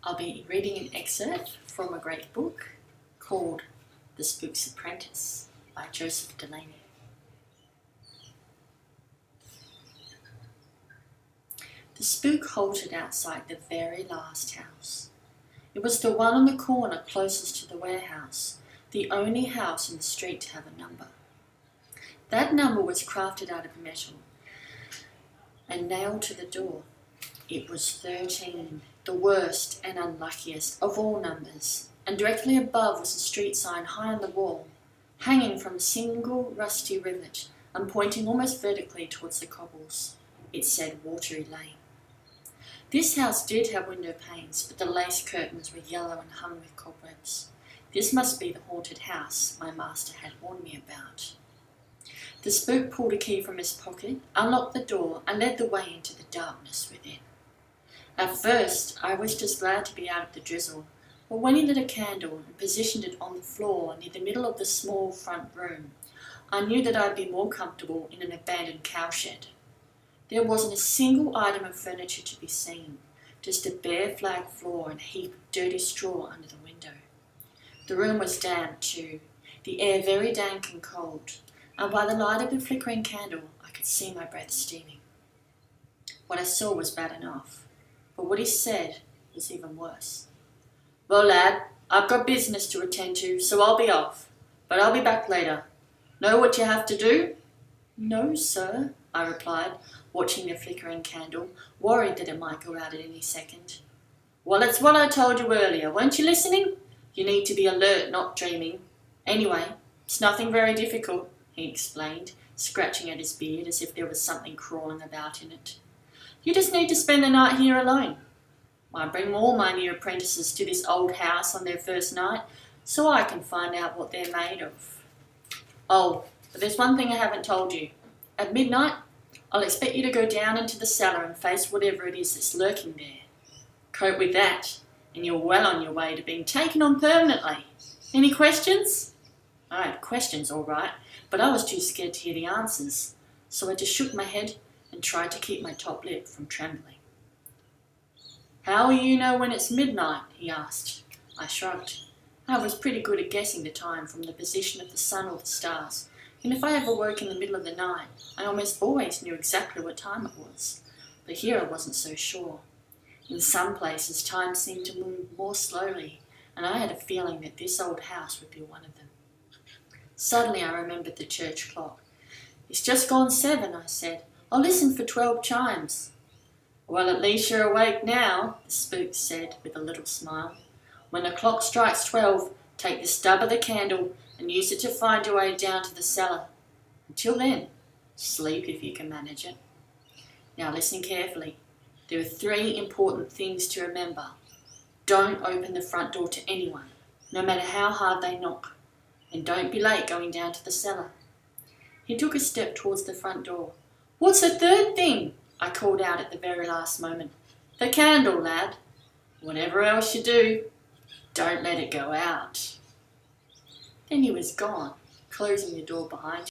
I'll be reading an excerpt from a great book called The Spook's Apprentice by Joseph Delaney. The spook halted outside the very last house. It was the one on the corner closest to the warehouse, the only house in the street to have a number. That number was crafted out of metal and nailed to the door. It was 13, the worst and unluckiest of all numbers, and directly above was a street sign high on the wall, hanging from a single rusty rivet and pointing almost vertically towards the cobbles. It said Watery Lane. This house did have window panes, but the lace curtains were yellow and hung with cobwebs. This must be the haunted house my master had warned me about. The spook pulled a key from his pocket, unlocked the door, and led the way into the darkness within. At first, I was just glad to be out of the drizzle, but when he lit a candle and positioned it on the floor near the middle of the small front room, I knew that I'd be more comfortable in an abandoned cowshed. There wasn't a single item of furniture to be seen, just a bare flag floor and a heap of dirty straw under the window. The room was damp too, the air very dank and cold, and by the light of the flickering candle I could see my breath steaming. What I saw was bad enough, but what he said was even worse. "Well, lad, I've got business to attend to, so I'll be off, but I'll be back later. Know what you have to do?" "No, sir," I replied, watching the flickering candle, worried that it might go out at any second. "Well, it's what I told you earlier. Weren't you listening? You need to be alert, not dreaming. Anyway, it's nothing very difficult," he explained, scratching at his beard as if there was something crawling about in it. "You just need to spend the night here alone. I bring all my new apprentices to this old house on their first night, so I can find out what they're made of. Oh, but there's one thing I haven't told you. At midnight, I'll expect you to go down into the cellar and face whatever it is that's lurking there. Cope with that, and you're well on your way to being taken on permanently. Any questions?" I had questions, all right, but I was too scared to hear the answers, so I just shook my head and tried to keep my top lip from trembling. "How will you know when it's midnight?" he asked. I shrugged. I was pretty good at guessing the time from the position of the sun or the stars, and if I ever woke in the middle of the night, I almost always knew exactly what time it was. But here I wasn't so sure. In some places, time seemed to move more slowly, and I had a feeling that this old house would be one of them. Suddenly I remembered the church clock. "It's just gone 7, I said. "I'll listen for 12 chimes. "Well, at least you're awake now," the spook said with a little smile. "When the clock strikes 12, take the stub of the candle and use it to find your way down to the cellar. Until then, sleep if you can manage it. Now listen carefully. There are 3 important things to remember. Don't open the front door to anyone, no matter how hard they knock. And don't be late going down to the cellar." He took a step towards the front door. "What's the 3rd thing?" I called out at the very last moment. "The candle, lad. Whatever else you do, don't let it go out." Then he was gone, closing the door behind him.